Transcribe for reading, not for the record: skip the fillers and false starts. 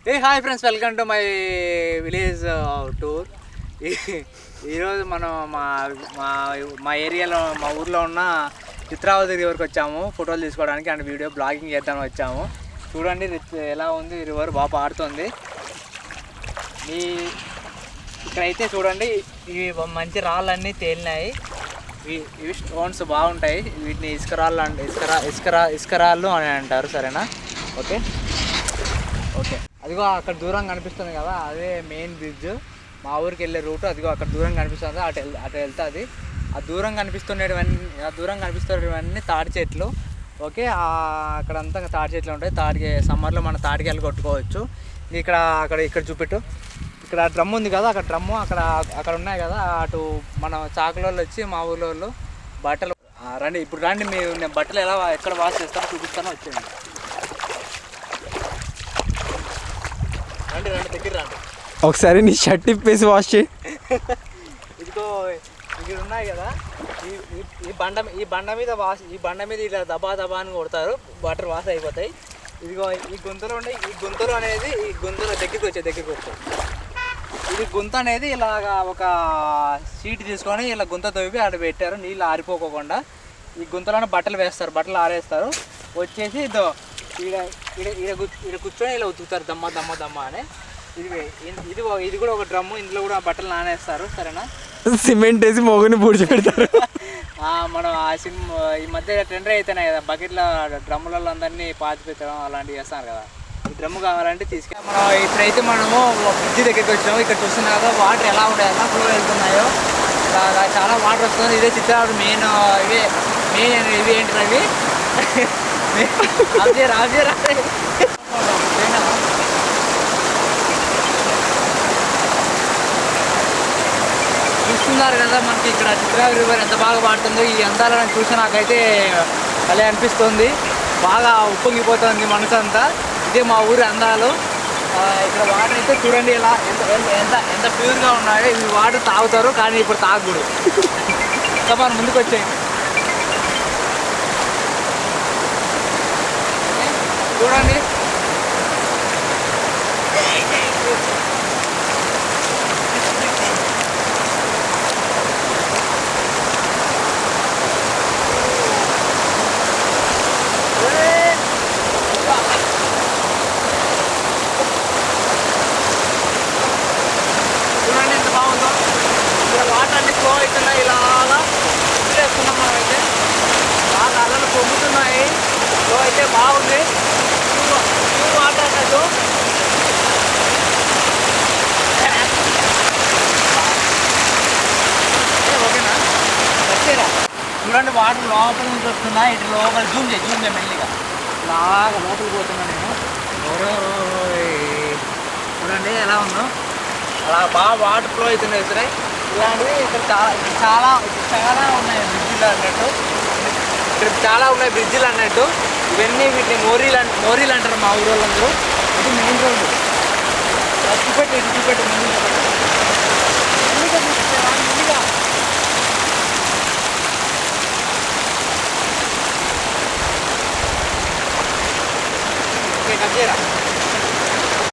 Hi friends, welcome to my village tour. ఈరోజు మనం మా మా మా ఏరియాలో మా ఊర్లో ఉన్న చిత్రావతి రివర్కి వచ్చాము ఫోటోలు తీసుకోవడానికి అండ్ వీడియో బ్లాగింగ్ చేద్దామని వచ్చాము. చూడండి ఎలా ఉంది, రివర్ బాగా పారుతుంది. ఇక్కడైతే చూడండి ఇవి మంచి రాళ్ళన్నీ తేలినాయి. ఇవి స్టోన్స్ బాగుంటాయి. వీటిని ఇసుక రాళ్ళు అని అంటారు. సరేనా? ఓకే. అదిగో అక్కడ దూరం కనిపిస్తుంది కదా, అదే మెయిన్ బ్రిడ్జ్, మా ఊరికి వెళ్ళే రూట్. అదిగో అక్కడ దూరం కనిపిస్తుంది, అటు వెళ్తుంది. ఆ దూరం కనిపిస్తున్నవన్నీ తాటి చెట్లు. ఓకే, అక్కడంతా తాటి చెట్లు ఉంటాయి. సమ్మర్లో మన తాటికాయలు కొట్టుకోవచ్చు. ఇక్కడ చూపెట్టు. ఇక్కడ డ్రమ్ ఉంది కదా, అక్కడ ఉన్నాయి కదా. అటు మన చాకుల వాళ్ళు వచ్చి మా ఊళ్ళో వాళ్ళు బట్టలు రండి మీరు, నేను బట్టలు ఎక్కడ వాష్ చేస్తానో చూపిస్తానో వచ్చేయండి. రండి దగ్గర రండి. ఒకసారి నీ షర్ట్ ఇప్పేసి వాష్ చేయి. ఇదిగో ఇక్కడ ఉన్నాయి కదా, ఈ బండ మీద ఇలా దబా అని కొడతారు, వాటర్ వాష్ అయిపోతాయి. ఇదిగో ఈ గుంతలు ఉన్నాయి. ఈ గుంతల దగ్గరికి వచ్చాయి. ఇది గుంత అనేది ఇలాగా ఒక సీట్ తీసుకొని ఇలా గుంత తవ్వి ఆడ పెట్టారు, నీళ్ళు ఆరిపోకుండా. ఈ గుంతలోనే బట్టలు ఆరేస్తారు. వచ్చేసి ఈడ కూర్చొని ఇలా ఉతుకుతారు, దమ్మ అని. ఇది కూడా ఒక డ్రమ్ము, ఇందులో కూడా బట్టలు నానేస్తారు. సరేనా? సిమెంట్ వేసి మొగుని పూడ్చిపెడతారు. మనం ఈ మధ్య ట్రెండర్ అయితేనే కదా, బకెట్లో డ్రమ్ములలో అందరినీ పాతి పెట్టడం అలాంటివి చేస్తారు కదా. ఈ డ్రమ్ము కావాలంటే తీసుకెళ్ళి మనం ఇప్పుడైతే మనము బ్రిడ్జి దగ్గరికి వచ్చాము. ఇక్కడ చూస్తున్నాం కదా, వాటర్ ఎలా ఉంటాయో, ఫ్లో వెళ్తున్నాయో. చాలా వాటర్ వస్తుంది. ఇదే చిత్రావతి మెయిన్. ఇవి ఏంటి అవి చూస్తున్నారు కదా, మనకి ఇక్కడ చిత్రావతి రివర్ ఎంత బాగా పాడుతుందో. ఈ అందాలను చూసి నాకైతే భలే అనిపిస్తుంది, బాగా ఉప్పొంగిపోతుంది మనసు అంతా. ఇదే మా ఊరి అందాలు. ఇక్కడ వాటర్ అయితే చూడండి ఎలా ఎంత ప్యూర్గా ఉన్నాయో. ఈ వాటర్ తాగుతారు, కానీ ఇప్పుడు తాగకూడదు. ఇంకా మనం ముందుకు వచ్చేయండి. చూడండి ఎంత బాగుందో. ఇక్కడ వాటర్ అన్ని ఫ్లో అవుతున్నాయి, ఇలాగా వేస్తున్నాం మనమైతే. బాగా అల్లలు పొంగుతున్నాయి, ఫ్లో అయితే బాగుంది. వాటర్ అన్నట్టు ఓకేనా? వచ్చేరా చూడండి, వాటర్ లోపల నుంచి వస్తున్నాయి. ఇటు లోపల జూమ్ చేయి మెల్లిగా. బాగా లోపలికి పోతున్నా నేను. చూడండి ఎలా ఉందో, అలా బాగా వాటర్ ఫ్లో అవుతున్నాయి. సరే, ఇలాంటివి ఇక్కడ చాలా ఉన్నాయి బ్రిడ్జిలు అన్నట్టు. ఇక్కడ చాలా ఉన్నాయి బ్రిడ్జిలు అన్నట్టు. ఇవన్నీ వీటిని మోరీలు అంటారు మా ఊరు వాళ్ళందరూ. ఇది మెయిన్ రోడ్డు. చూపెట్టి ముందు